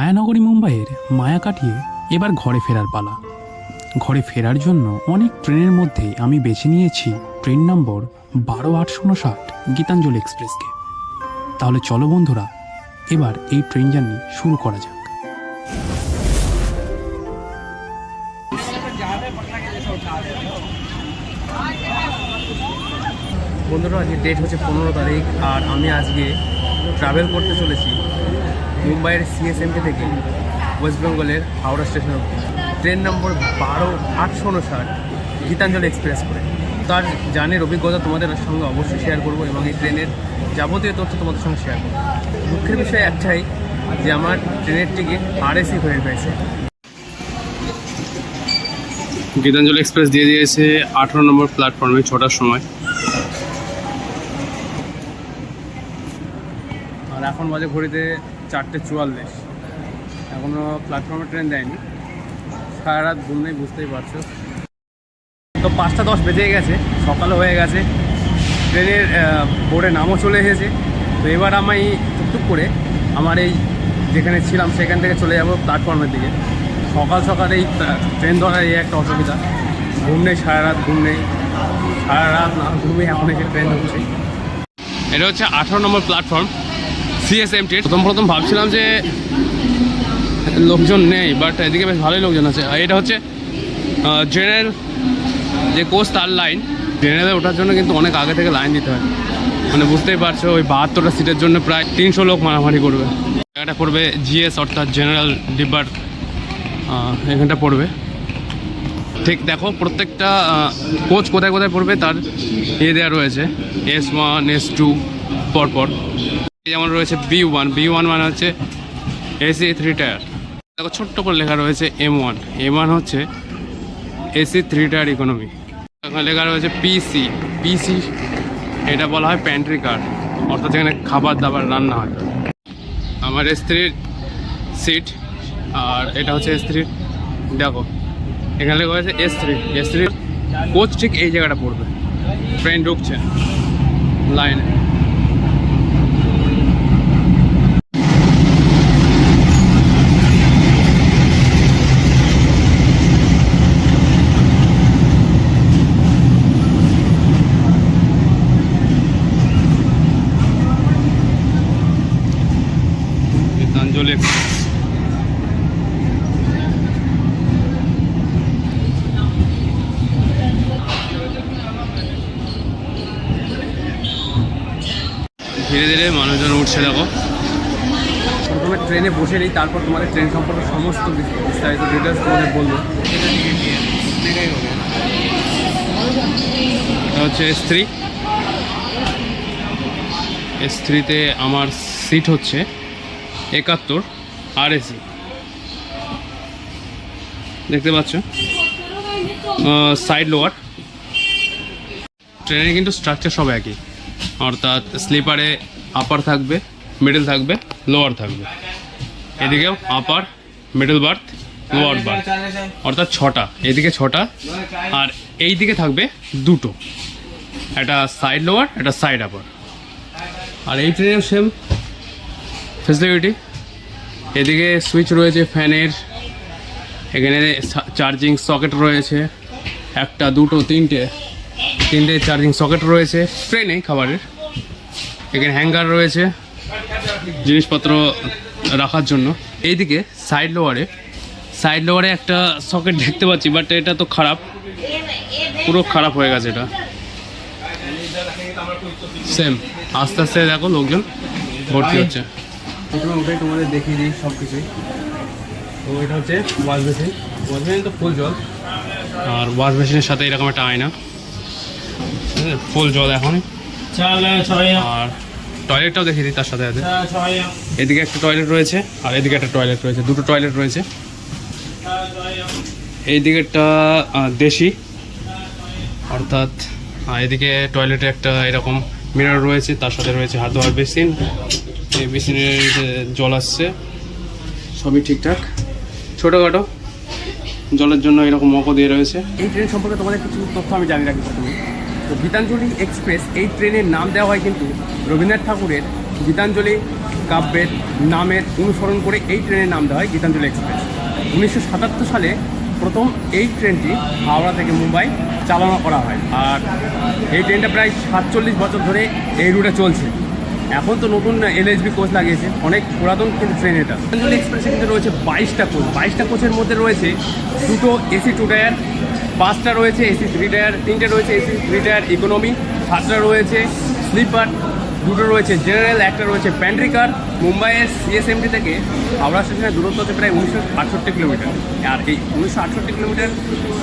মায়ানগরী মুম্বাইয়ের মায়া কাটিয়ে এবার ঘরে ফেরার পালা। ঘরে ফেরার জন্য অনেক ট্রেনের মধ্যে আমি বেছে নিয়েছি ট্রেন নম্বর 12-859 গীতাঞ্জলি এক্সপ্রেসকে। তাহলে চলো বন্ধুরা, এবার এই ট্রেন জার্নি শুরু করা যাক। বন্ধুরা, আজকে ডেট হচ্ছে 15 তারিখ, আর আমি আজকে ট্রাভেল করতে চলেছি মুম্বাইয়ের সিএসএমটি থেকে ওয়েস্ট বেঙ্গলের হাওড়া স্টেশন অব্দি ট্রেন নম্বর 12-859 গীতাঞ্জলি এক্সপ্রেস করে। তার জার্নির অভিজ্ঞতা তোমাদের সঙ্গে অবশ্যই শেয়ার করবো এবং এই ট্রেনের যাবতীয় তথ্য তোমাদের সঙ্গে শেয়ার করবো। দুঃখের বিষয় একটাই যে আমার ট্রেনের টিকিট আরএসি হয়ে গেছে। গীতাঞ্জলি এক্সপ্রেস দিয়ে দিয়েছে 18 নম্বর প্ল্যাটফর্মে 6টার সময়, আর এখন বাজে ঘড়িতে 4:44। এখনও প্ল্যাটফর্মে ট্রেন দেয়নি। সারা রাত ঘুম নেই, বুঝতেই পারছো। তো 5:10 বেজে গেছে, সকালও হয়ে গেছে, ট্রেনের বোর্ডে নামও চলে এসেছে। তো এবার আমি টুকটুক করে আমার এই যেখানে ছিলাম সেখান থেকে চলে যাব প্ল্যাটফর্মের দিকে। সকাল সকাল এই ট্রেন ধরার এই একটা অসুবিধা, ঘুম নেই, সারা রাত ঘুম নেই, সারা রাত না ঘুমিয়ে এখন এসে ট্রেন ধরছে। এটা হচ্ছে 18 নম্বর প্ল্যাটফর্ম সিএসএমটি। প্রথম ভাবছিলাম যে লোকজন নেই, বাট এদিকে বেশ ভালোই লোকজন আছে। আর এটা হচ্ছে জেনারেল যে কোচ তার লাইন। জেনারেলে ওঠার জন্য কিন্তু অনেক আগে থেকে লাইন দিতে হয়, মানে বুঝতেই পারছো। ওই 72টা সিটের জন্য প্রায় 300 লোক মারামারি করবে। এটা পড়বে জিএস অর্থাৎ জেনারেল ডিব্বার, এখানটা পড়বে। ঠিক দেখো প্রত্যেকটা কোচ কোথায় কোথায় পড়বে তার দেওয়া রয়েছে, S1 S2 পরপর। যেমন রয়েছে B1 মানে হচ্ছে AC 3 টায়ার। দেখো ছোট্ট করে লেখা রয়েছে M1 হচ্ছে AC 3 টায়ার ইকোনমি। এখানে লেখা রয়েছে PC এটা বলা হয় প্যান্ট্রি কার, অর্থাৎ যেখানে খাবার দাবার রান্না হয়। আমার S3 সিট, আর এটা হচ্ছে S3। দেখো এখানে লেখা হয়েছে S3 কোচ ঠিক এই জায়গাটা পড়বে। ট্রেন ঢুকছে লাইনে। গীতাঞ্জলি এক্সপ্রেস ধীরে ধীরে মানুষজন উঠছে। দেখো প্রথমে ট্রেনে বসে নিই, তারপর তোমাদের ট্রেন সম্পর্কে সমস্ত বিস্তারিত ডিটেলস তোমাদের বলবো। এটা হচ্ছে S3-তে আমার সিট হচ্ছে 71 RAC। দেখতে পাচ্ছ সাইড লোয়ার। ট্রেনে কিন্তু স্ট্রাকচার সব একই, অর্থাৎ স্লিপারে আপার থাকবে, মিডল থাকবে, লোয়ার থাকবে। এদিকেও আপার, মিডল বার্থ, লোয়ার বার্থ, অর্থাৎ 6টা। এদিকে 6টা, আর এই দিকে থাকবে 2টো, একটা সাইড লোয়ার, একটা সাইড আপার। আর এই ট্রেনেও সেম ফেসিলিটি। এদিকে সুইচ রয়েছে ফ্যানের, এখানে চার্জিং সকেট রয়েছে, একটা, দুটো, তিনটে চার্জিং সকেট রয়েছে ট্রেনে খাবারের। এখানে হ্যাঙ্গার রয়েছে জিনিসপত্র রাখার জন্য। এইদিকে সাইড লোয়ারে একটা সকেট দেখতে পাচ্ছি, বাট এটা তো খারাপ, পুরো খারাপ হয়ে গেছে এটা। সেম আস্তে আস্তে দেখো লোকজন ভর্তি হচ্ছে। প্রথমে উঠে তোমাদের দেখিয়ে দিই সব কিছুই। তো এটা হচ্ছে ওয়াশ বেসিন তো ফুল জল, আর ওয়াশ বেসিনের সাথে এরকম একটা আয়না, ফুল জল এখন। আর টয়লেটটাও দেখিয়ে দিই তার সাথে সাথে। এদিকে একটা টয়লেট রয়েছে, আর এদিকে একটা টয়লেট রয়েছে, দুটো টয়লেট রয়েছে। এইদিকেরটা দেশি, অর্থাৎ এদিকে টয়লেটে একটা এরকম মিরর রয়েছে, তার সাথে রয়েছে হাত ধোয়ার বেসিন। এই বেসিনের জল আসছে, সবই ঠিকঠাক। ছোটোখাটো জলের জন্য এরকম মগও দিয়ে রয়েছে। এই ট্রেন সম্পর্কে তোমাদের কিছু তথ্য আমি জানি রাখি প্রথমে। তো গীতাঞ্জলি এক্সপ্রেস এই ট্রেনের নাম দেওয়া হয় কিন্তু রবীন্দ্রনাথ ঠাকুরের গীতাঞ্জলি কাব্যের নামের অনুসরণ করে এই ট্রেনের নাম দেওয়া হয় গীতাঞ্জলি এক্সপ্রেস। 1977 সালে প্রথম এই ট্রেনটি হাওড়া থেকে মুম্বাই চালনা করা হয়। আর এই ট্রেনটা প্রায় 47 বছর ধরে এই রুটে চলছে। এখন তো নতুন এলএসবি কোচ লাগিয়েছে, অনেক পুরাতন কিন্তু ট্রেন এটা। গীতাঞ্জলি এক্সপ্রেসে কিন্তু রয়েছে 22টা কোচ। 22টা কোচের মধ্যে রয়েছে দুটো এসি 2 টায়ার, 5টা রয়েছে এসি 3 টায়ার, 3টে রয়েছে এসি 3 টায়ার ইকোনমি, 7টা রয়েছে স্লিপার, 2টো রয়েছে জেনারেল, 1টা রয়েছে প্যান্ট্রি কার। মুম্বাইয়ের সিএসএমটি থেকে হাওড়া স্টেশনের দূরত্ব হচ্ছে প্রায় 1968 কিলোমিটার। আর এই 1968 কিলোমিটার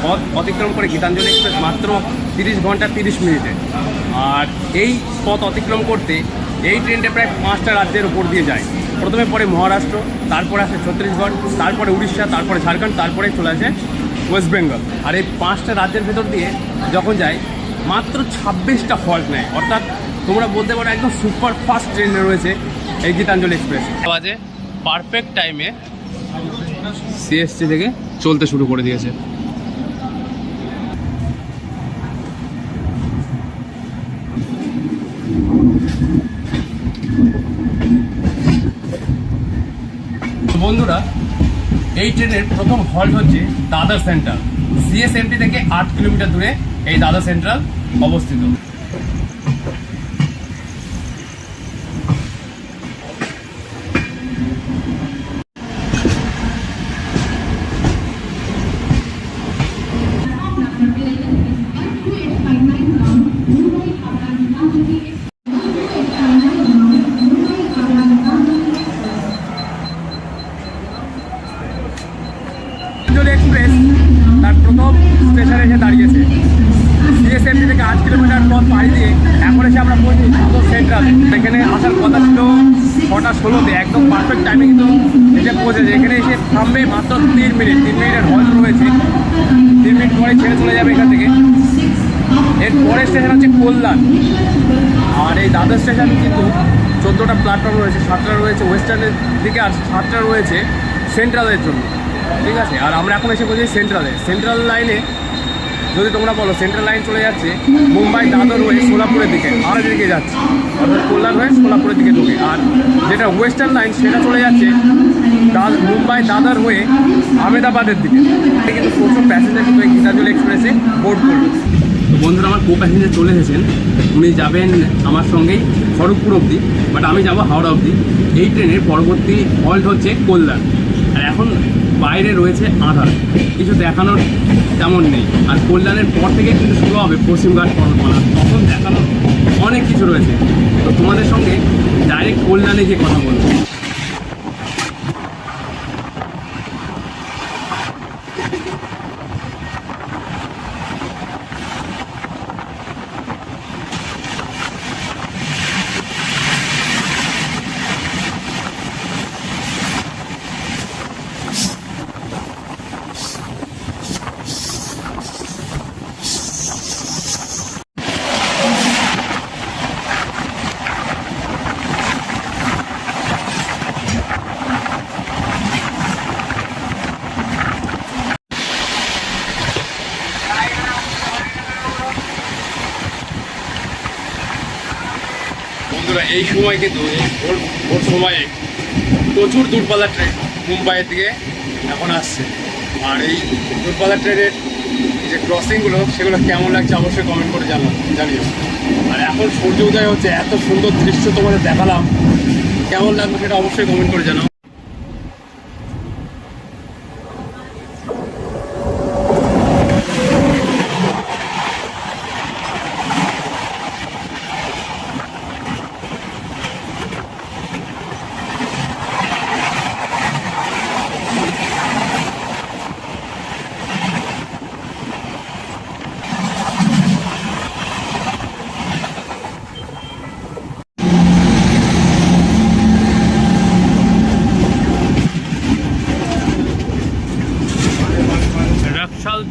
পথ অতিক্রম করে গীতাঞ্জলি এক্সপ্রেস মাত্র 30 ঘন্টা 30 মিনিটে। আর এই পথ অতিক্রম করতে এই ট্রেনটা প্রায় 5টা রাজ্যের উপর দিয়ে যায়। প্রথমে পড়ে মহারাষ্ট্র, তারপরে আসে ছত্তিশগড়, তারপরে উড়িষ্যা, তারপরে ঝাড়খণ্ড, তারপরে চলে আসে ওয়েস্ট বেঙ্গল। আর এই 5টা রাজ্যের ভেতর দিয়ে যখন যায় মাত্র 26টা হল্ট নেয়। অর্থাৎ তোমরা বলতে পারো একদম সুপার ফাস্ট ট্রেন রয়েছে এই গীতাঞ্জলি এক্সপ্রেস। বাজে পারফেক্ট টাইমে সিএসটি থেকে চলতে শুরু করে দিয়েছে। বন্ধুরা, এই ট্রেনের প্রথম হল্ট হচ্ছে দাদর সেন্ট্রাল। সিএসএমটি থেকে 8 কিলোমিটার দূরে এই দাদর সেন্ট্রাল অবস্থিত। গীতাঞ্জলি এক্সপ্রেস তার প্রথম স্টেশনে এসে দাঁড়িয়েছে। সিএসএমটি থেকে 8 কিলোমিটার পথ পাড়ি দিয়ে এখন এসে আমরা পৌঁছি দাদর সেন্ট্রাল। এখানে আসার কথা ছিল 6টা 16-তে, একদম পারফেক্ট টাইমে কিন্তু এসে পৌঁছেছে। এখানে এসে থামবে মাত্র 3 মিনিট, 3 মিনিটের হল্ট রয়েছে। 3 মিনিট পরে ছেড়ে চলে যাবে এখান থেকে। এর পরের স্টেশন হচ্ছে কল্যাণ। আর এই দাদর স্টেশন কিন্তু 14টা প্ল্যাটফর্ম রয়েছে, 7টা রয়েছে ওয়েস্টার্নের দিকে আর 7টা রয়েছে সেন্ট্রালের জন্য, ঠিক আছে। আর আমরা এখন এসে বলছি সেন্ট্রালে। সেন্ট্রাল লাইনে যদি তোমরা বলো সেন্ট্রাল লাইন চলে যাচ্ছে মুম্বাই দাদর হয়ে সোলাপুরের দিকে, আর দিকে যাচ্ছে, অর্থাৎ কল্যাণ হয়ে সোলাপুরের দিকে ঢুকে। আর যেটা ওয়েস্টার্ন লাইন সেটা চলে যাচ্ছে মুম্বাই দাদর হয়ে আহমেদাবাদের দিকে। কিন্তু প্রচুর প্যাসেঞ্জার কিন্তু এই গীতাঞ্জলি এক্সপ্রেসে বোর্ড করবে। তো বন্ধুরা, আমার কো প্যাসেঞ্জার চলে এসেছেন। উনি যাবেন আমার সঙ্গেই খড়গপুর অবধি, বাট আমি যাব হাওড়া অবধি। এই ট্রেনের পরবর্তী হল্ট হচ্ছে কল্যাণ। আর এখন বাইরে রয়েছে আধার, কিছু দেখানোর তেমন নেই। আর কল্যাণের পর থেকে কিন্তু শুরু হবে পশ্চিমঘাট পর্বতমালা, তখন দেখানোর অনেক কিছু রয়েছে। তো তোমাদের সঙ্গে ডাইরেক্ট কল্যাণে গিয়ে কথা বলবো। বন্ধুরা, এই সময় কিন্তু ভোর সময়ে প্রচুর দূরপাল্লার ট্রেন মুম্বাইয়ের দিকে এখন আসছে। আর এই দূরপাল্লার ট্রেনের যে ক্রসিংগুলো সেগুলো কেমন লাগছে অবশ্যই কমেন্ট করে জানিও। আর এখন সূর্য উদয় হচ্ছে, এত সুন্দর দৃশ্য তোমাদের দেখালাম, কেমন লাগবে সেটা অবশ্যই কমেন্ট করে জানাও।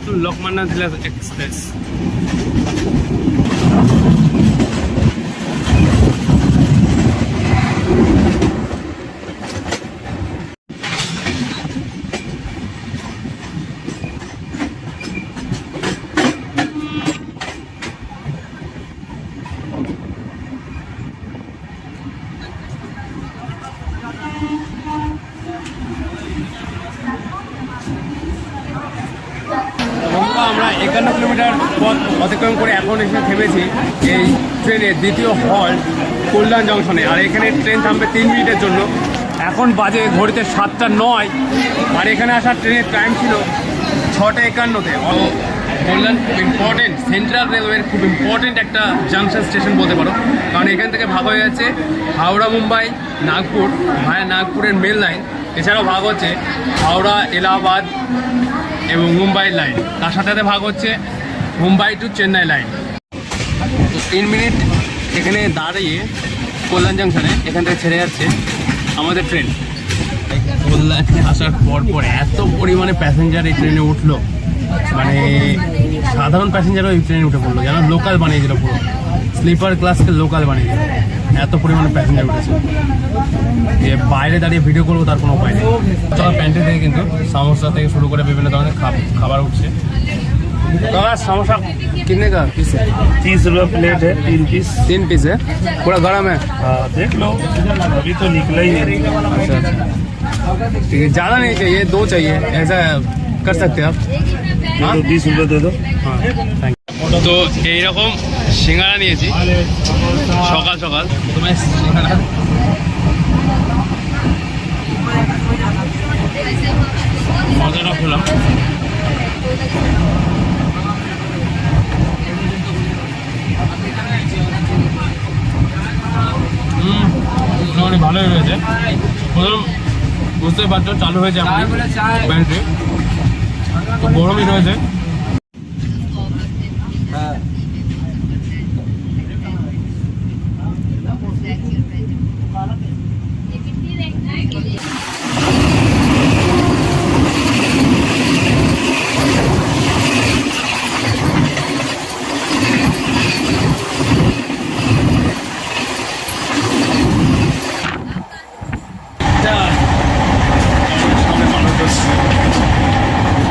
to Lokmanya Tilak Express. 51 kilometre পথ অতিক্রম করে এখন এসে থেমেছি এই ট্রেনের দ্বিতীয় হল্ট কল্যাণ জংশনে। আর এখানে ট্রেন থামবে 3 মিনিটের জন্য। এখন বাজে ঘড়িতে 7:09, আর এখানে আসার ট্রেনের টাইম ছিল 6:51-তে। কল্যাণ খুব ইম্পর্টেন্ট, সেন্ট্রাল রেলওয়ের খুব ইম্পর্টেন্ট একটা জাংশন স্টেশন বলতে পারো, কারণ এখান থেকে ভাগ হয়ে যাচ্ছে হাওড়া মুম্বাই নাগপুর ভায়া নাগপুরের মেল লাইন, এছাড়াও ভাগ হচ্ছে হাওড়া এলাহাবাদ এবং মুম্বাই লাইন, তার সাথে সাথে ভাগ হচ্ছে মুম্বাই টু চেন্নাই লাইন। তো 3 মিনিট এখানে দাঁড়িয়ে কল্যাণ জাংশনে এখান থেকে ছেড়ে যাচ্ছে আমাদের ট্রেন। কল্যাণে আসার পর এত পরিমাণে প্যাসেঞ্জার এই ট্রেনে উঠলো, মানে সাধারণ প্যাসেঞ্জারও এই ট্রেনে উঠে পড়লো, যেন লোকাল বানিয়েছিল, পুরো স্লিপার ক্লাসকে লোকাল বানিয়েছিল, এত পরিমাণে প্যাসেঞ্জার উঠেছে। যে বাইরে দাঁড়িয়ে ভিডিও করবো তার কোনো উপায় নেই। চলা প্যান্টে থেকে কিন্তু সমোসা থেকে শুরু করে বিভিন্ন ধরনের খাবার উঠছে। दादा समोसा कितने का पीस है? 30 रुपये प्लेट है, 3 पीस है, पूरा गरम है। हाँ देख लो, अभी तो निकला ही नहीं। अच्छा अच्छा, ठीक है, ज़्यादा नहीं चाहिए, 2 चाहिए, ऐसा कर सकते हैं आप? हाँ 20 रुपये दे दो। हाँ थैंक यू। तो এইরকম সিঙ্গারা নিয়েছি সকাল সকাল, তোমার সিঙ্গারা মজাটা খেলাম। মোটামুটি ভালোই রয়েছে। প্রথম বুঝতেই পারছো চালু হয়েছে প্যান্ট্রি, তো গরমই রয়েছে।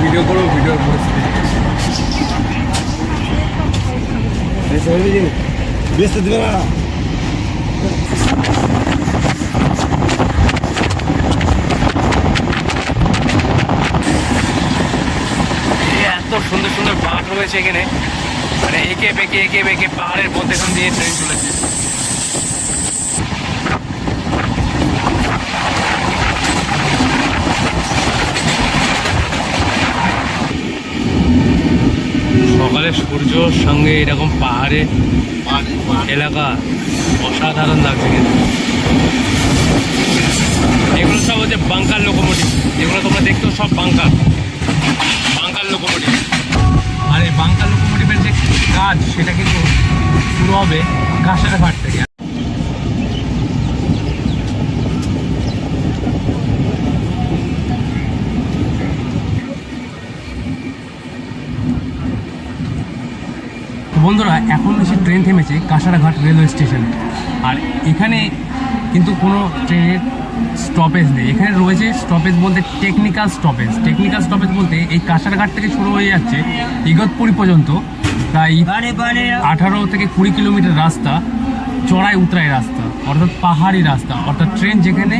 ভিডিও করো, ভিডিও পরিস্থিতি বেচতে দেবে না। এত সুন্দর সুন্দর পাহাড় রয়েছে এখানে, মানে একে বেঁকে পাহাড়ের মধ্যেখান দিয়ে ট্রেন চলেছে। সকালে সূর্যর সঙ্গে এরকম পাহাড়ে এলাকা অসাধারণ লাগছে কিন্তু। এগুলো সব হচ্ছে বাঙ্কার লোকোমোটিভ, এগুলো তোমরা দেখতেও সব বাঙ্কার লোকোমোটিভ। আর এই বাঙ্কার লোকোমোটিভের যে কাজ সেটা কিন্তু শুরু হবে কাঁসারঘাট থেকে। বন্ধুরা এখন এসে ট্রেন থেমেছে কাঁসারঘাট রেলওয়ে স্টেশন, আর এখানে কিন্তু কোনো ট্রেনের স্টপেজ নেই। এখানে রয়েছে স্টপেজ বলতে টেকনিক্যাল স্টপেজ বলতে এই কাঁসারঘাট থেকে শুরু হয়ে যাচ্ছে ইগতপুরি পর্যন্ত প্রায় 18 থেকে 20 কিলোমিটার রাস্তা, চড়াই উতরাই রাস্তা, অর্থাৎ পাহাড়ি রাস্তা, অর্থাৎ ট্রেন যেখানে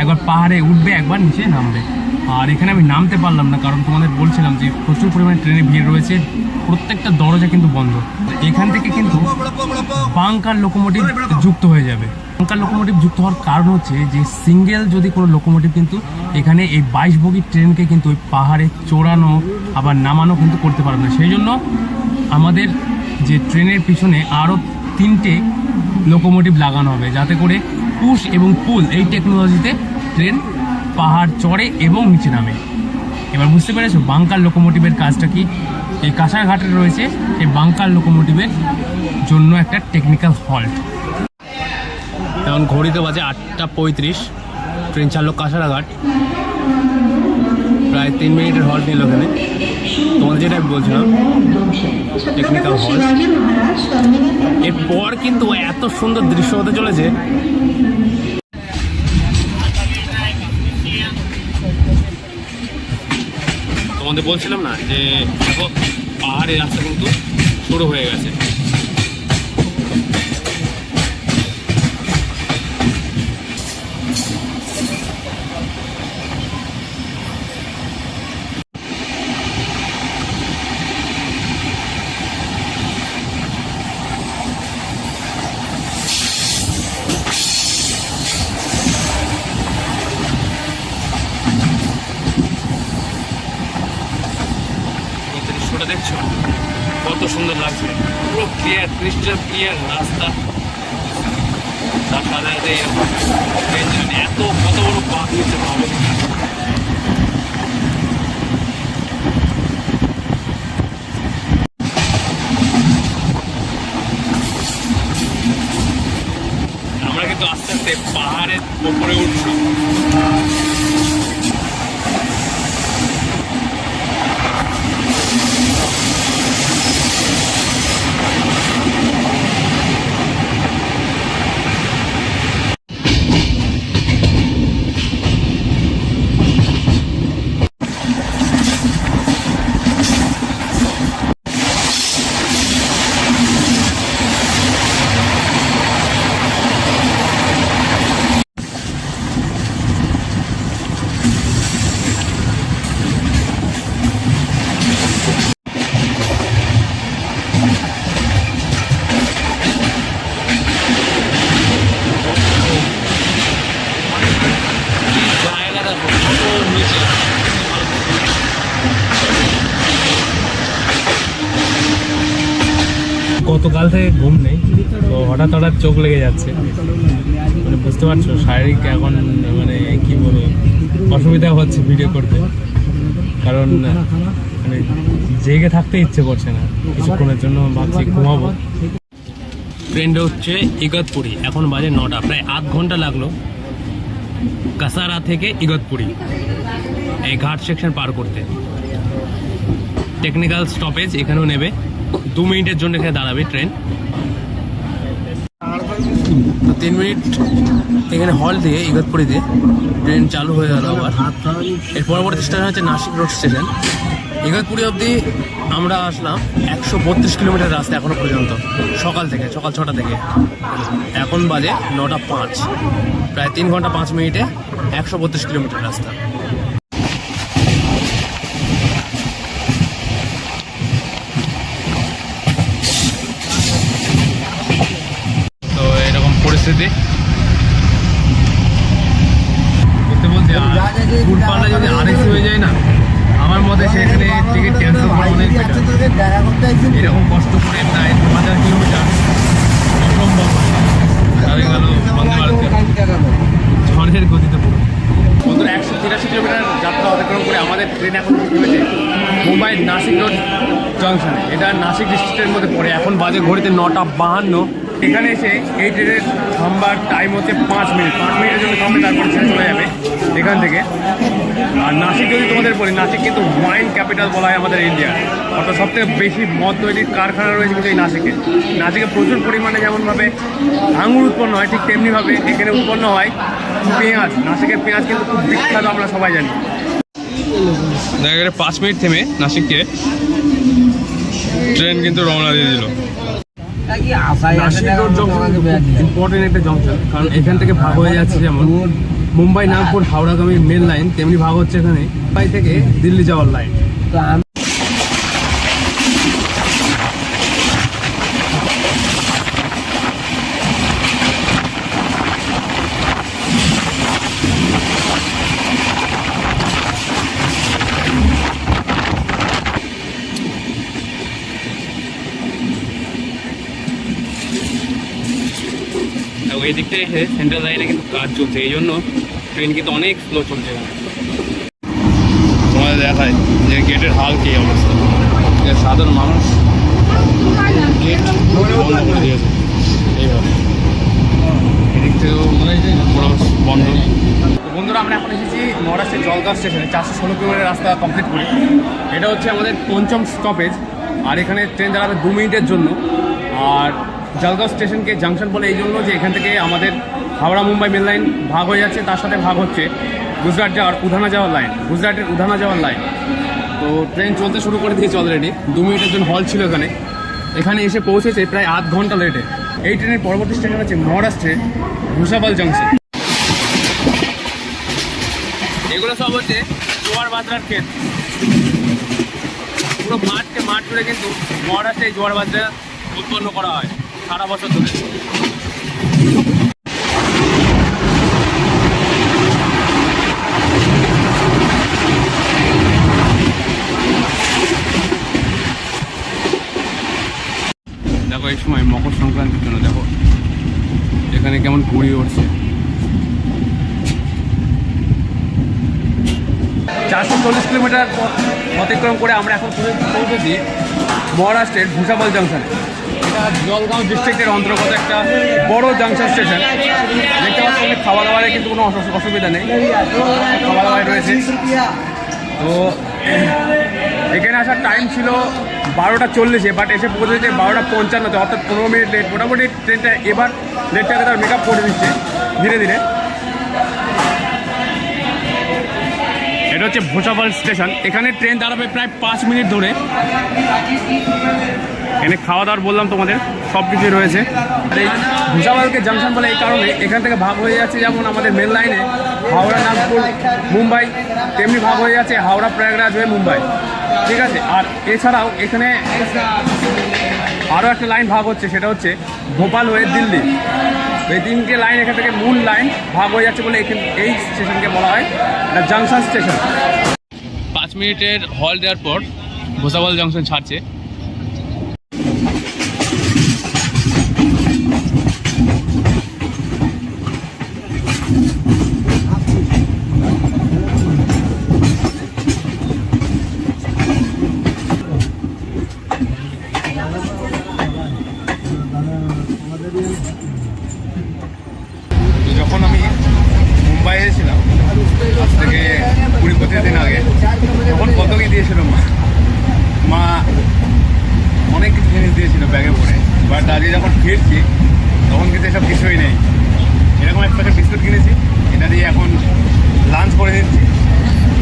একবার পাহাড়ে উঠবে একবার নিচে নামবে। আর এখানে আমি নামতে পারলাম না, কারণ তোমাদের বলছিলাম যে প্রচুর পরিমাণে ট্রেনে ভিড় রয়েছে, প্রত্যেকটা দরজা কিন্তু বন্ধ। এখান থেকে কিন্তু বাঙ্কার লোকোমোটিভ যুক্ত হয়ে যাবে। বাঙ্কার লোকোমোটিভ যুক্ত হওয়ার কারণ হচ্ছে যে সিঙ্গেল যদি কোনো লোকোমোটিভ কিন্তু এখানে এই 22 বগির ট্রেনকে কিন্তু ওই পাহাড়ে চড়ানো আবার নামানো কিন্তু করতে পারবে না। সেই জন্য আমাদের যে ট্রেনের পিছনে আরও 3টে লোকোমোটিভ লাগানো হবে, যাতে করে পুশ এবং পুল এই টেকনোলজিতে ট্রেন পাহাড় চড়ে এবং নিচে নামে। এবার বুঝতে পেরেছো বাঙ্কার লোকোমোটিভের কাজটা কি? এই কাঁসারঘাটে রয়েছে এই বাঙ্কার লোকোমোটিভের জন্য একটা টেকনিক্যাল হল্ট। এখন ঘড়িতে বাজে 8:35, ট্রেন ছাড়লো কাঁসারঘাট, প্রায় 3 মিনিটের হল্ট নিল এখানে। তোমাদের যেটা আমি বলছিলাম টেকনিক্যাল হল্ট, এরপর কিন্তু এত সুন্দর দৃশ্য হতে চলেছে। তোমাদের বলছিলাম না যে দেখো পাহাড়ের রাস্তা কিন্তু শুরু হয়ে গেছে। দৃশ্যটা দেখছো কত সুন্দর লাগছে, পুরো ক্লিয়ার, ক্রিস্টাল ক্লিয়ার রাস্তা। তার সাথে সাথে এত কত বড় পাক নিচ্ছে ভালো। আমরা কিন্তু আস্তে আস্তে পাহাড়ের উপরে উঠছি। গতকাল থেকে ঘুম নেই, তো হঠাৎ হঠাৎ চোখ লেগে যাচ্ছে। মানে বুঝতে পারছো শারীরিক এখন মানে কি বলবো অসুবিধা হচ্ছে ভিডিও করতে, কারণ মানে জেগে থাকতে ইচ্ছে করছে না। কিছুক্ষণের জন্য ভাবছি ঘুমাবো। ট্রেনটা হচ্ছে ইগতপুরি, এখন বাজে 9টা, প্রায় আধ ঘন্টা লাগলো কাসারা থেকে ইগতপুরি এই ঘাট সেকশন পার করতে। টেকনিক্যাল স্টপেজ এখানেও নেবে, 2 মিনিটের জন্য এখানে দাঁড়াবে ট্রেন। তো 3 মিনিট এখানে হল দিয়ে ইগতপুরিতে ট্রেন চালু হয়ে গেল আবার। এর পরবর্তী স্টেশন হচ্ছে নাসিক রোড স্টেশন। ইগতপুরি অবধি আমরা আসলাম 132 কিলোমিটার রাস্তা এখনো পর্যন্ত, সকাল 6টা থেকে। এখন বাজে 9টা 5, প্রায় 3 ঘন্টা 5 মিনিটে 132 কিলোমিটার রাস্তা। তো এরকম পরিস্থিতি বলতে বলতে ফুটপাথটা যদি আরএসি হয়ে যায় না, আমার মতে সেখানে টিকিট ক্যান্সেল করা অনেক বেটার। এরকম কষ্ট করে প্রায় 2000 কিলোমিটার অসম্ভব হয়ে গেল বন্দে ভারতে ঝড়ের গতিতে পুরো। বন্ধুরা 183 কিলোমিটার যাত্রা অতিক্রম করে আমাদের ট্রেন এখন থেমেছে মুম্বাই নাসিক রোড জংশনে। এটা নাসিক ডিস্ট্রিক্টের মধ্যে পড়ে। এখন বাজে ঘড়িতে 9টা 52। এখানে এসে এই ট্রেনের থামবার টাইম হচ্ছে 5 মিনিট। 5 মিনিটের জন্য থামবে, তারপরে ট্রেন চলে যাবে এখান থেকে। আর নাসিক যদি তোমাদের বলি, নাসিক কিন্তু ওয়াইন ক্যাপিটাল বলা হয় আমাদের ইন্ডিয়ার। অর্থাৎ সবথেকে বেশি মদ তৈরির কারখানা রয়েছে কিন্তু এই নাসিকে। নাসিকে প্রচুর পরিমাণে যেমনভাবে আঙুর উৎপন্ন হয়, ঠিক তেমনিভাবে এখানে উৎপন্ন হয় পেঁয়াজ। নাসিকের পেঁয়াজ কিন্তু খুব বিখ্যাত, আমরা সবাই জানি। 5 মিনিট থেমে নাসিককে ট্রেন কিন্তু রওনা দিয়ে দিল। নাসিক রোড জংশন ইম্পর্টেন্ট একটা জংশন, কারণ এখান থেকে ভাগ হয়ে যাচ্ছে যেমন মুম্বাই নাগপুর হাওড়াগামী মেন লাইন, তেমনি ভাগ হচ্ছে এখানে মুম্বাই থেকে দিল্লি যাওয়ার লাইন। এই দিকটা এসে সেন্ট্রাল লাইনে কিন্তু কাজ চলছে, এই জন্য ট্রেন কিন্তু অনেক স্লো চলছে। তোমাদের দেখায় যে গেটের হাল কি অবস্থা। সাধারণ মানুষ গেট বন্ধ করে দিয়েছে এইভাবে, এদিক থেকেও পুরো বন্ধ। তো বন্ধুরা আমরা এখন এসেছি মহারাষ্ট্রের জলগাঁও স্টেশনে। 416 কিলোমিটার রাস্তা কমপ্লিট করি। এটা হচ্ছে আমাদের 5ম স্টপেজ। আর এখানে ট্রেন দাঁড়াবে 2 মিনিটের জন্য। আর জলগাঁও স্টেশনকে জাংশন বলে এই জন্য যে এখান থেকে আমাদের হাওড়া মুম্বাই মেন লাইন ভাগ হয়ে যাচ্ছে, তার সাথে ভাগ হচ্ছে গুজরাট যাওয়ার উধানা যাওয়ার লাইন, গুজরাটের উধানা যাওয়ার লাইন। তো ট্রেন চলতে শুরু করে দিয়েছে অলরেডি। 2 মিনিটের জন্য হল ছিল এখানে। এখানে এসে পৌঁছেছে প্রায় আধ ঘন্টা লেটে। এই ট্রেনের পরবর্তী স্টেশন হচ্ছে মহারাষ্ট্রের ভুসাবল জংশন। এগুলো সব হচ্ছে জোয়ার বাজরার ক্ষেত। পুরো মাঠকে মাঠ জুড়ে কিন্তু মহারাষ্ট্রে জোয়ার বাজরা উৎপন্ন করা হয় সারা বছর ধরে। এই সময় মকর সংক্রান্তির জন্য দেখো এখানে কেমন ঘুড়ি উঠছে। 440 কিলোমিটার অতিক্রম করে আমরা এখন পৌঁছেছি মহারাষ্ট্রের ভুসাবল জাংশনে। এটা জলগাঁও ডিস্ট্রিক্টের অন্তর্গত একটা বড় জাংশন স্টেশন। দেখতে পাচ্ছি অনেক খাওয়া দাওয়ারে কিন্তু কোনো অসুবিধা নেই, খাওয়া দাওয়ায় রয়েছে। তো এখানে আসার টাইম ছিল 12:40, বাট এসে পৌঁছেছে 12:55, অর্থাৎ 15 মিনিট লেট। মোটামুটি ট্রেনটা এবার লেটটাকে তার মেকআপ করে দিচ্ছে ধীরে ধীরে। এটা হচ্ছে ভোসাবল স্টেশন। এখানে ট্রেন দাঁড়াবে প্রায় 5 মিনিট ধরে। এখানে খাওয়া দাওয়ার বললাম তোমাদের সব কিছুই রয়েছে। আর এই ভোসাবলকে জাংশন বলে এই কারণে এখান থেকে ভাগ হয়ে যাচ্ছে, যেমন আমাদের মেন লাইনে হাওড়া নাগপুর মুম্বাই, তেমনি ভাগ হয়ে যাচ্ছে হাওড়া প্রয়াগরাজ হয়ে মুম্বাই, ঠিক আছে। আর এছাড়াও এখানে আরও একটা লাইন ভাগ হচ্ছে, সেটা হচ্ছে ভোপাল হয়ে দিল্লি। এই 3টে লাইন এখান থেকে মূল লাইন ভাগ হয়ে যাচ্ছে বলে এই স্টেশনকে বলা হয় একটা জাংশন স্টেশন। 5 মিনিটের হল দেওয়ার পর ভোসাবল জাংশন ছাড়ছে। যখন আমি মুম্বাই এসেছিলাম আজ থেকে 20-25 দিন আগে, তখন কত কি দিয়েছিল মা অনেক কিছু জিনিস দিয়েছিল ব্যাগে পরে। বাট আজকে যখন ফিরছি তখন কিন্তু এসব কিছুই নেই। এরকম এক প্যাকেট বিস্কুট কিনেছি, এটা দিয়ে এখন লাঞ্চ করে নিচ্ছি,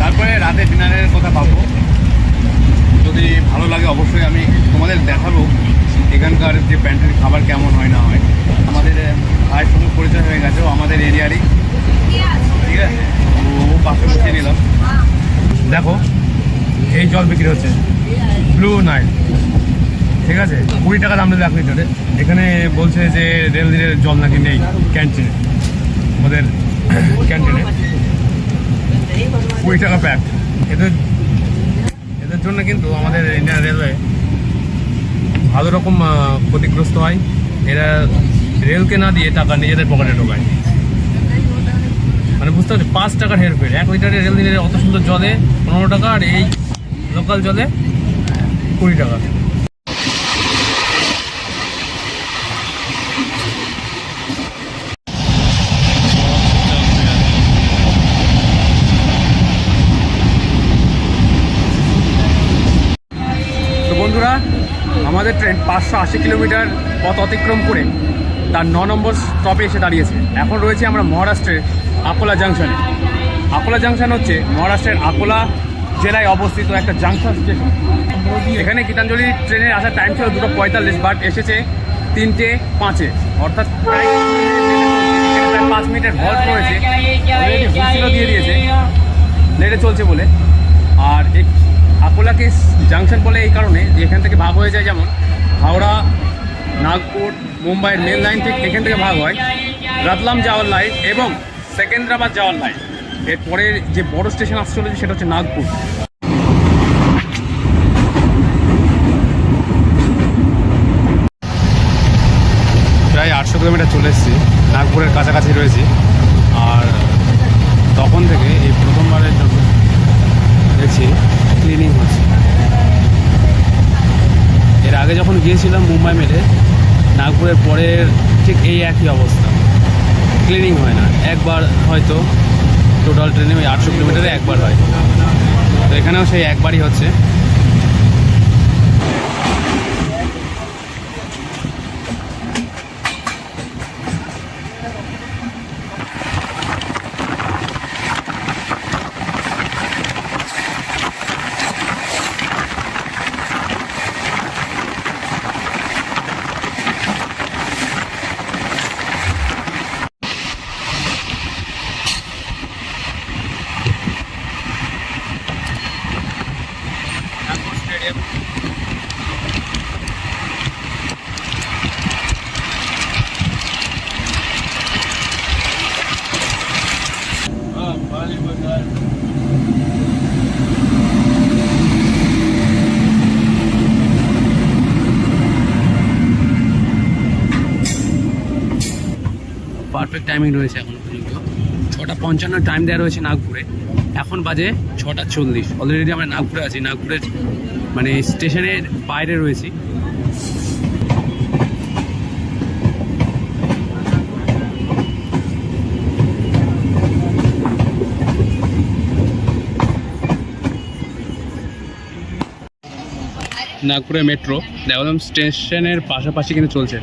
তারপরে রাতে ডিনারের কথা ভাববো। যদি ভালো লাগে অবশ্যই আমি তোমাদের দেখাবো এখানকার যে প্যান্ট্রির খাবার কেমন হয় না হয়। আমাদের ভাইয়ের সঙ্গে পরিচয় হয়ে গেছে, ও আমাদের এরিয়ারই, ঠিক আছে। ও পাশে বসিয়ে নিলাম। দেখো এই জল বিক্রি হচ্ছে ব্লু নাইল, ঠিক আছে, 20 টাকা দাম দিলে 1 লিটারে। এখানে বলছে যে রেলদিনের জল নাকি নেই ক্যান্টিনে, ওদের ক্যান্টিনে 20 টাকা প্যাক। এদের জন্য কিন্তু আমাদের ইন্ডিয়ান রেলওয়ে ভালো রকম ক্ষতিগ্রস্ত হয়। এরা রেলকে না দিয়ে টাকা নিজেদের পকেটে ঢোকায়, মানে বুঝতে পারছি 5 টাকার হেরফের। 1 লিটারে রেল দিনের অত সুন্দর জলে 15 টাকা, আর এই লোকাল জলে 20 টাকা। তো বন্ধুরা, আমাদের ট্রেন 580 কিলোমিটার পথ অতিক্রম করে তার 9 নম্বর স্টপে এসে দাঁড়িয়েছে। এখন রয়েছে আমরা মহারাষ্ট্রের আকোলা জাংশনে। আকোলা জাংশন হচ্ছে মহারাষ্ট্রের আকোলা জেলায় অবস্থিত একটা জাংশন স্টেশন। এখানে গীতাঞ্জলি ট্রেনের আসার টাইম ছিল 2:45, বাট এসেছে 3:05, অর্থাৎ প্রায় 5 মিনিটের হল্ট রয়েছে। অলরেডি হুইসেলও দিয়ে দিয়েছে লেটে চলছে বলে। আর এই আকোলাকে জাংশন বলে এই কারণে যে এখান থেকে ভাগ হয়ে যায়, যেমন হাওড়া নাগপুর মুম্বাইয়ের মেন লাইন ঠিক এখান থেকে ভাগ হয় রতলাম যাওয়ার লাইন এবং সেকেন্দ্রাবাদ যাওয়ার লাইন। এরপরে যে বড় স্টেশন আসতে চলেছে সেটা হচ্ছে নাগপুর। প্রায় 800 কিলোমিটার চলে এসেছি, নাগপুরের কাছাকাছি রয়েছি। আর তখন থেকে এই প্রথমবারের জন্য দেখছি ক্লিনিং হচ্ছে। এর আগে যখন গিয়েছিলাম মুম্বাই মেলে, নাগপুরের পরের ঠিক এই একই অবস্থা, ক্লিনিং হয় না। একবার হয়তো টোটাল ট্রেনে ওই 800 কিলোমিটারে একবার হয়, তো এখানেও সেই একবারই হচ্ছে। টাইমিং রয়েছে এখনো পর্যন্ত। 6:55 টাইম দেওয়া রয়েছে নাগপুরে, এখন বাজে 6:40। অলরেডি আমরা নাগপুরে আছি, নাগপুরের মানে স্টেশনের বাইরে রয়েছি। নাগপুরে মেট্রো একদম স্টেশনের পাশাপাশি কিন্তু চলছে।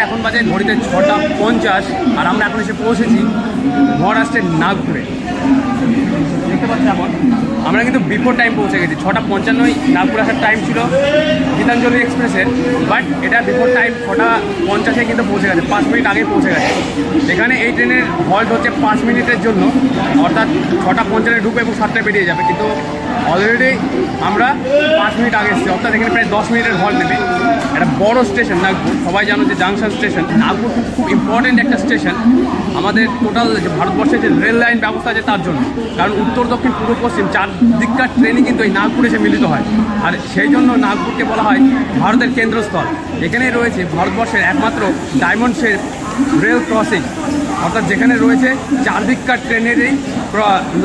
এখন বাজে ঘড়িতে 6:50 আর আমরা এখন এসে পৌঁছেছি মহারাষ্ট্রের নাগপুরে। দেখতে পাচ্ছি এখন আমরা কিন্তু বিফোর টাইম পৌঁছে গেছি। 6:55 নাগপুর আসার টাইম ছিল গীতাঞ্জলি এক্সপ্রেসের, বাট এটা বিফোর টাইম 6:50 কিন্তু পৌঁছে গেছে, 5 মিনিট আগে পৌঁছে গেছে। এখানে এই ট্রেনের হল্ট হচ্ছে 5 মিনিটের জন্য, অর্থাৎ 6:50 ঢুকবে এবং 7টায় বেরিয়ে যাবে, কিন্তু অলরেডি আমরা 5 মিনিট আগে এসেছি, অর্থাৎ এখানে প্রায় 10 মিনিটের হল্ট নেবে। একটা বড় স্টেশন নাগপুর, সবাই জানো যে জাংশন স্টেশন। নাগপুর খুব ইম্পর্টেন্ট একটা স্টেশন আমাদের টোটাল যে ভারতবর্ষের যে রেল লাইন ব্যবস্থা আছে তার জন্য, কারণ উত্তর দক্ষিণ পূর্ব পশ্চিম 4 দিককার ট্রেনই কিন্তু এই নাগপুরে এসে মিলিত হয়। আর সেই জন্য নাগপুরকে বলা হয় ভারতের কেন্দ্রস্থল। এখানেই রয়েছে ভারতবর্ষের একমাত্র ডায়মন্ড শেপ রেল ক্রসিং, অর্থাৎ যেখানে রয়েছে 4 দিককার ট্রেনেরই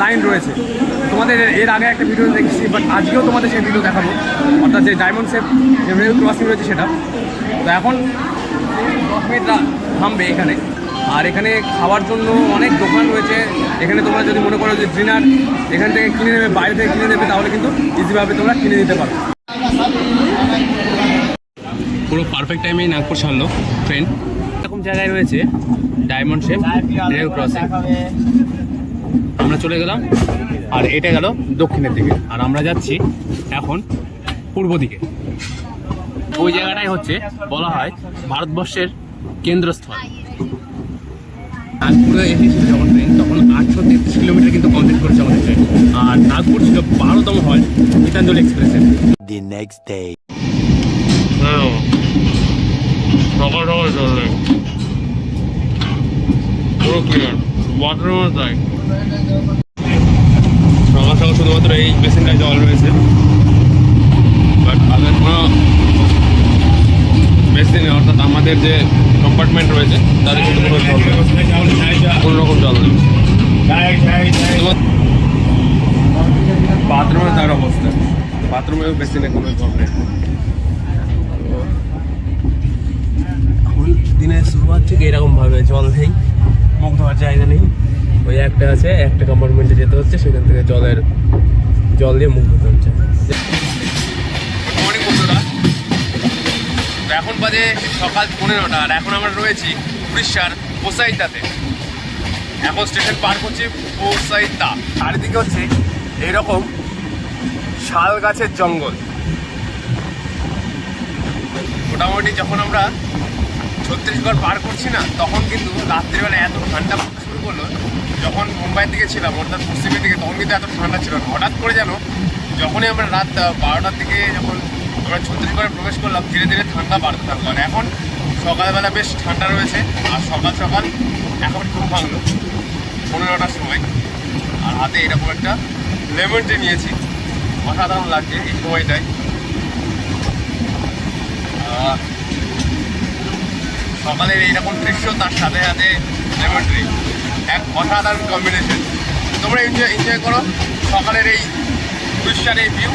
লাইন রয়েছে। তোমাদের এর আগে একটা ভিডিও দেখেছি, বাট আজকেও তোমাদের সেই ভিডিও দেখাবো, অর্থাৎ যে ডায়মন্ড শেপ যে রেল ক্রসিং রয়েছে সেটা। তো এখন 10 মিনিট থামবে এখানে। আর এখানে খাওয়ার জন্য অনেক দোকান রয়েছে। এখানে তোমরা যদি মনে করো যে ডিনার এখান থেকে কিনে নেবে, বাইরে থেকে কিনে নেবে, তাহলে কিন্তু ইজিভাবে তোমরা কিনে নিতে পারো। পুরো পারফেক্ট টাইমেই নাগপুর ছাড়লো ট্রেন। এরকম জায়গায় রয়েছে ডায়মন্ড শেপ রেল ক্রসিং। আমরা চলে গেলাম, আর এটা গেল দক্ষিণের দিকে, আর আমরা যাচ্ছি এখন পূর্ব দিকে। ওই জায়গাটাই হচ্ছে বলা হয় ভারতবর্ষের কেন্দ্রস্থল। নাগপুরে এসেছিল যখন ট্রেন, তখন 833 কিলোমিটার কিন্তু কমপ্লিট করেছে আমাদের ট্রেন। আর নাগপুর ছিল 12তম হল গীতাঞ্জলি এক্সপ্রেসের। The next day. সকাল সকাল চললে পুরো ক্লিয়ার, ওয়াটারও তাই। সকাল সকাল শুধুমাত্র এই বেসিনটায় জল রয়েছে, বাট আগের কোনো বেসিনে, অর্থাৎ আমাদের যে কম্পার্টমেন্ট রয়েছে তাদের কিন্তু কোনো জল নেই, কোনো রকম জল নেই। বাথরুমে তার অবস্থা, বাথরুমেও বেসিনে কোনো জল নেই। দিনের শুরুয়াত থেকে এরকমভাবে জল নেই, মুখ ধোয়ার জায়গা নেই। ওই একটা আছে, একটা কম্পার্টমেন্টে যেতে হচ্ছে, সেখান থেকে জল দিয়ে মুখ ধুতে হচ্ছে। গুড মর্নিং বন্ধুরা, এখন বাজে সকাল 15টা, আর এখন আমরা রয়েছি উড়িষ্যার পোসাইদাতে। এখন স্টেশন পার করছি পোসাইদা। চারিদিকে হচ্ছে এইরকম শাল গাছের জঙ্গল। মোটামুটি যখন আমরা ছত্তিশগড় পার করছি না, তখন কিন্তু রাত্রিবেলা এত ঠান্ডা পড়তে শুরু করলো। যখন মুম্বাইয়ের দিকে ছিলাম, অর্থাৎ পশ্চিমের দিকে, তখন কিন্তু এত ঠান্ডা ছিল না। হঠাৎ করে যেন যখনই আমরা রাত 12টার দিকে যখন আমরা ছত্তিশগড়ে প্রবেশ করলাম, ধীরে ধীরে ঠান্ডা বাড়তে থাকলো। আর এখন সকালবেলা বেশ ঠান্ডা রয়েছে, আর সকাল সকাল এখন খুব ভাঙলো 15টার সময়। আর হাতে এরকম একটা লেমন টি নিয়েছি, অসাধারণ লাগছে এই সময়টায়। সকালের এইরকম দৃশ্য, তার সাথে সাথে লেমন টি, এক অসাধারণ কম্বিনেশন। তোমরা এনজয় করো সকালের এই দৃশ্যের এই ভিউ।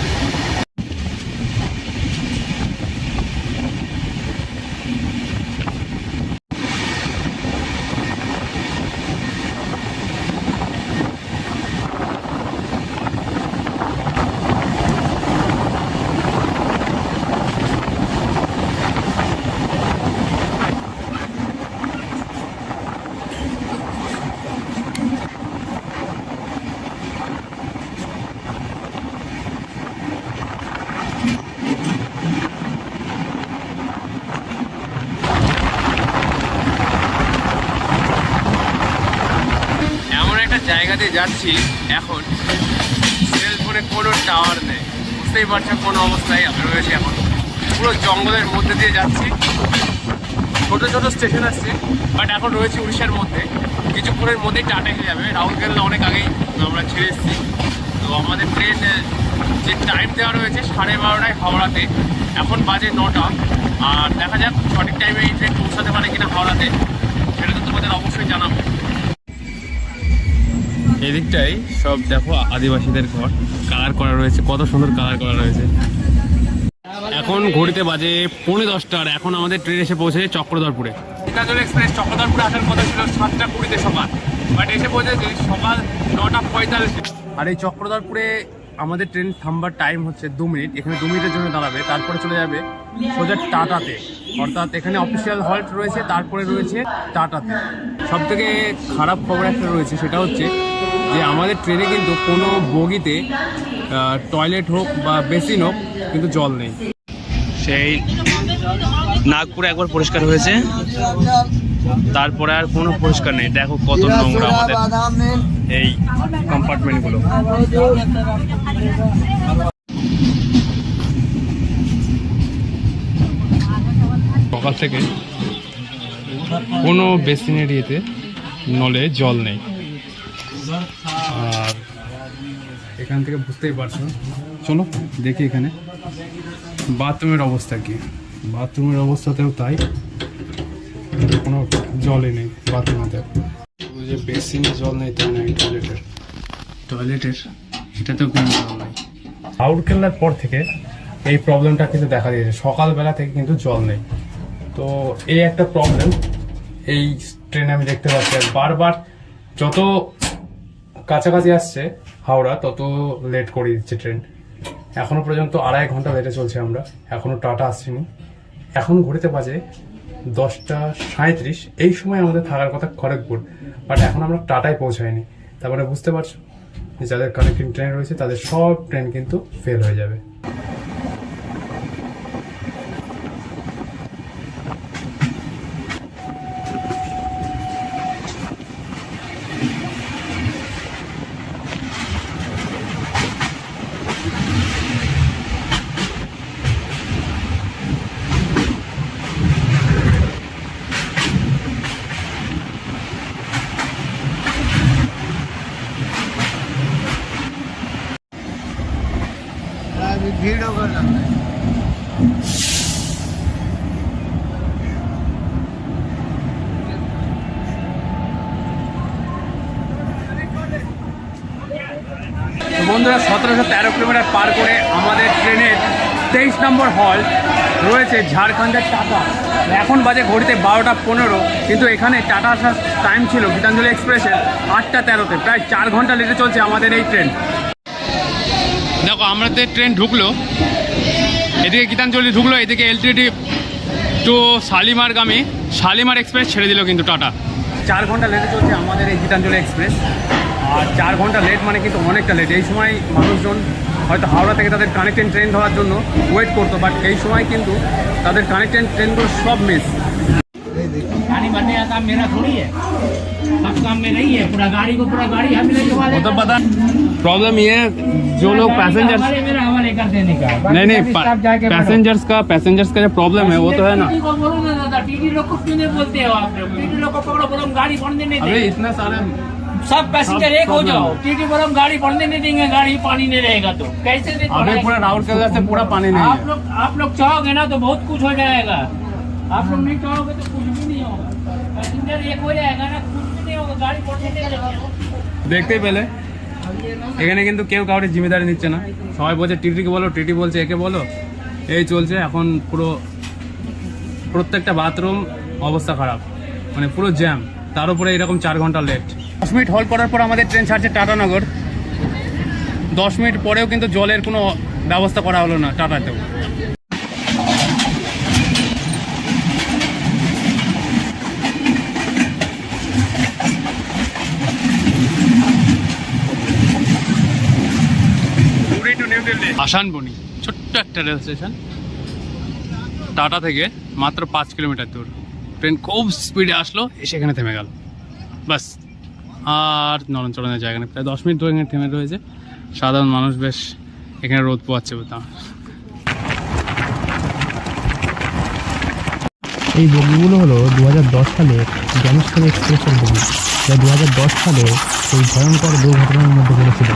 জায়গা দিয়ে যাচ্ছি এখন সেল ফোনে কোনো টাওয়ার নেই, বুঝতেই পারছেন কোন অবস্থায় রয়েছে এখন। পুরো জঙ্গলের মধ্যে দিয়ে যাচ্ছি, ছোটো ছোটো স্টেশন আসছে, বাট এখন রয়েছে উড়িষ্যার মধ্যে। কিছুক্ষণের মধ্যেই টাটা হয়ে যাবে। রাউরকেলা অনেক আগেই আমরা ছেড়ে এসেছি। তো আমাদের ট্রেন যে টাইম দেওয়া রয়েছে 12:30টায় হাওড়াতে, এখন বাজে 9টা। আর দেখা যাক সঠিক টাইমে এই ট্রেন পৌঁছাতে পারে কিনা হাওড়াতে, সেটা তো তোমাদের অবশ্যই জানাবো। এদিকটাই সব দেখো আদিবাসীদের ঘর, কালার করা রয়েছে, কত সুন্দর কালার করা রয়েছে। এখন ঘড়িতে বাজে 10:45 আর এখন আমাদের ট্রেন এসে পৌঁছেছে চক্রধরপুরে। গীতাঞ্জলি এক্সপ্রেস চক্রধরপুরে আসার কথা ছিল 7:20 সকাল, বাট এসে পৌঁছেছে সকাল 9:45। আর এই চক্রধরপুরে আমাদের ট্রেন থামবার টাইম হচ্ছে 2 মিনিট। এখানে 2 মিনিটের জন্য দাঁড়াবে, তারপরে চলে যাবে সোজা টাটাতে। অর্থাৎ এখানে অফিসিয়াল হল্ট রয়েছে, তারপরে রয়েছে টাটাতে। সব থেকে খারাপ খবর একটা রয়েছে, সেটা হচ্ছে যে আমাদের ট্রেনে কিন্তু কোনো বগিতে টয়লেট হোক বা বেসিন হোক কিন্তু জল নেই। সেই নাগপুরে একবার পরিষ্কার হয়েছে, তারপরে আর কোনো পরিষ্কার নেই। দেখো কত নোংরা আমাদের এই কম্পার্টমেন্টগুলো। সকাল থেকে কোনো বেসিন এরিয়াতে নলে জল নেই। আর এখান থেকে বুঝতেই পারছো, চলো দেখি এখানে বাথরুমের অবস্থা কি। বাথরুমের অবস্থাতেও তাই, কোনো জলই নেই বাথরুমেতে। যে বেসিনে জল নেই তাই নয়, টয়লেটের এটাতেও কোনো জল নেই। রাউরকেল্লার পর থেকে এই প্রবলেমটা কিন্তু দেখা দিয়েছে, সকালবেলা থেকে কিন্তু জল নেই। তো এই একটা প্রবলেম এই ট্রেনে আমি দেখতে পাচ্ছি। আর বারবার যত কাছাকাছি আসছে হাওড়া তত লেট করে দিচ্ছে ট্রেন। এখনো পর্যন্ত 2.5 ঘন্টা লেটে চলছে আমরা, এখনো টাটা আসছেনি। এখন ঘড়িতে বাজে 10:37। এই সময় আমাদের থাকার কথা খড়গপুর, বাট এখন আমরা টাটায় পৌঁছাইনি। তারপরে বুঝতে পারছো যে যাদের কানেক্টিং ট্রেন রয়েছে তাদের সব ট্রেন কিন্তু ফেল হয়ে যাবে। भीड़ होगा ना। বন্ধুরা 1713 কিলোমিটার পার করে আমাদের ট্রেনের 23 নম্বর হল্ট রয়েছে ঝাড়খণ্ডের টাটা। এখন বাজে ঘড়িতে 12:15, কিন্তু এখানে টাটা আসার টাইম ছিল গীতাঞ্জলি এক্সপ্রেসের 8:13-তে। প্রায় 4 ঘন্টা লেটে চলছে আমাদের এই ট্রেন। দেখো আমাদের ট্রেন ঢুকলো, এদিকে গীতাঞ্জলি ঢুকলো, এদিকে এলটিডি টু শালিমারগামী শালিমার এক্সপ্রেস ছেড়ে দিল কিন্তু টাটা। 4 ঘন্টা লেটে চলছে আমাদের এই গীতাঞ্জলি এক্সপ্রেস। আর 4 ঘন্টা লেট মানে কিন্তু অনেকটা লেট। এই সময় মানুষজন হয়তো হাওড়া থেকে তাদের কানেক্টিং ট্রেন ধরার জন্য ওয়েট করতো, বাট এই সময় কিন্তু তাদের কানেক্টিং ট্রেনগুলো সব মিস। गाड़ी बनने का काम मेरा थोड़ी है, सब काम में नहीं है। पूरा गाड़ी को पूरा गाड़ी हम लेके वाले, वो तो पता। प्रॉब्लम ये है जो लोग पैसेंजर्स मेरा हवाले कर देने का। नहीं पैसेंजर्स का जो प्रॉब्लम है वो तो है ना। टीटी को बोलो ना दादा, टीटी लोग को क्यों नहीं बोलते हो आप लोग? टीटी लोग को पकड़ो, बोलो हम गाड़ी बढ़ने नहीं अबे देंगे। इतना सारा सब पैसेंजर एक हो जाओ, टीटी बोलो हम गाड़ी बढ़ने नहीं देंगे, गाड़ी पानी नहीं रहेगा तो कैसे दे? अभी पूरा राउरकेला से पूरा पानी नहीं है। आप लोग चाहोगे ना तो बहुत कुछ हो जाएगा। आप लोग नहीं चाहोगे तो कुछ भी नहीं होगा। पैसेंजर एक हो जाएगा ना, कुछ भी नहीं होगा, गाड़ी बढ़ने नहीं देगा। দেখতেই পেলে এখানে কিন্তু কেউ কাউকে জিম্মেদারি নিচ্ছে না। সবাই বলছে টিটিকে বলো, টিটি বলছে একে বলো, এই চলছে এখন। পুরো প্রত্যেকটা বাথরুম অবস্থা খারাপ, মানে পুরো জ্যাম। তার উপরে এরকম 4 ঘন্টা লেট। 10 মিনিট হল্ট করার পর আমাদের ট্রেন ছাড়ছে টাটানগর। 10 মিনিট পরেও কিন্তু জলের কোনো ব্যবস্থা করা হলো না টাটাতেও। আসানবনি ছোট্ট একটা রেল স্টেশন, টাটা থেকে মাত্র 5 কিলোমিটার দূর। ট্রেন খুব স্পিডে আসলো, এসে এখানে থেমে গেল। বাস আর নরমচরণের জায়গা নেই, প্রায় 10 মিনিট ধরে এখানে থেমে রয়েছে। সাধারণ মানুষ বেশ এখানে রোদ পোয়াচ্ছে তা। এই বগিগুলো হলো 2010 সালে জ্ঞানেশ্বরী এক্সপ্রেসের বগি, যা 2010 সালে এই ভয়ঙ্কর দুর্ঘটনার মধ্যে পড়েছিল।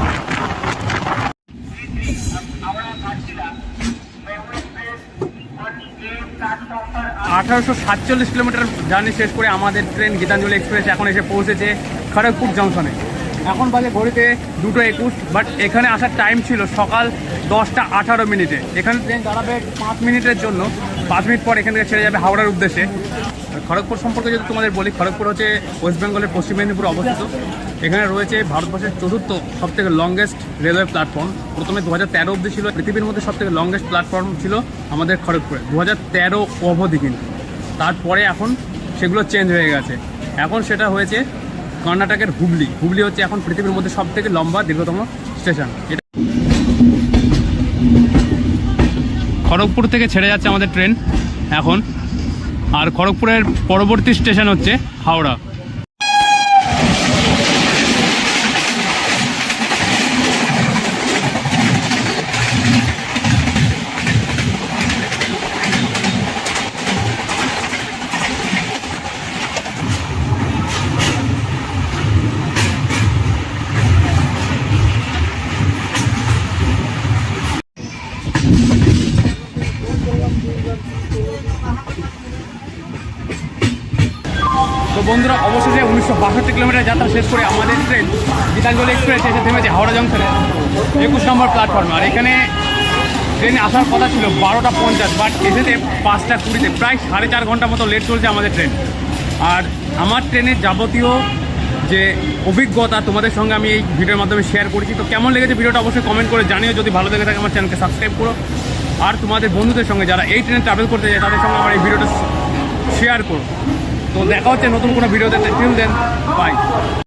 1847 কিলোমিটার জার্নি শেষ করে আমাদের ট্রেন গীতাঞ্জলি এক্সপ্রেস এখন এসে পৌঁছেছে খড়গপুর জংশনে। এখন বাজে ঘড়িতে 2:21, বাট এখানে আসার টাইম ছিল সকাল 10:18। এখানে ট্রেন দাঁড়াবে 5 মিনিটের জন্য। 5 মিনিট পর এখান থেকে ছেড়ে যাবে হাওড়ার উদ্দেশ্যে। আর খড়গপুর সম্পর্কে যদি তোমাদের বলি, খড়গপুর হচ্ছে ওয়েস্ট বেঙ্গলের পশ্চিম মেদিনীপুরে অবস্থিত। এখানে রয়েছে ভারতবর্ষের 4র্থ সবথেকে লংগেস্ট রেলওয়ে প্ল্যাটফর্ম। প্রথমে 2013 অবধি ছিল পৃথিবীর মধ্যে সবথেকে লংগেস্ট প্ল্যাটফর্ম ছিল আমাদের খড়গপুরে, 2013 অবধি। কিন্তু তারপরে এখন সেগুলো চেঞ্জ হয়ে গেছে। এখন সেটা হয়েছে কর্ণাটকের হুবলি। হুবলি হচ্ছে এখন পৃথিবীর মধ্যে সবথেকে লম্বা দীর্ঘতম স্টেশন। এটা খড়গপুর থেকে ছেড়ে যাচ্ছে আমাদের ট্রেন এখন। আর খড়গপুরের পরবর্তী স্টেশন হচ্ছে হাওড়া। তো বন্ধুরা, অবশেষে 1962 কিলোমিটার যাত্রা শেষ করে আমাদের ট্রেন গীতাঞ্জলি এক্সপ্রেস এসে থেমেছে হাওড়া জংশনে 21 নম্বর প্ল্যাটফর্মে। আর এখানে ট্রেনে আসার কথা ছিল 12:50, বাট এসেছে 5:20। প্রায় 4.5 ঘন্টা মতো লেট চলছে আমাদের ট্রেন। আর আমার ট্রেনের যাবতীয় যে অভিজ্ঞতা তোমাদের সঙ্গে আমি এই ভিডিওর মাধ্যমে শেয়ার করেছি। তো কেমন লেগেছে ভিডিওটা অবশ্যই কমেন্ট করে জানিও। যদি ভালো লেগে থাকে আমার চ্যানেলকে সাবস্ক্রাইব করো। আর তোমাদের বন্ধুদের সঙ্গে যারা এই ট্রেনে ট্রাভেল করতে যায় তাদের সঙ্গে আমার এই ভিডিওটা শেয়ার করো। তো দেখা হচ্ছে নতুন কোনো ভিডিওতে। Till then, by.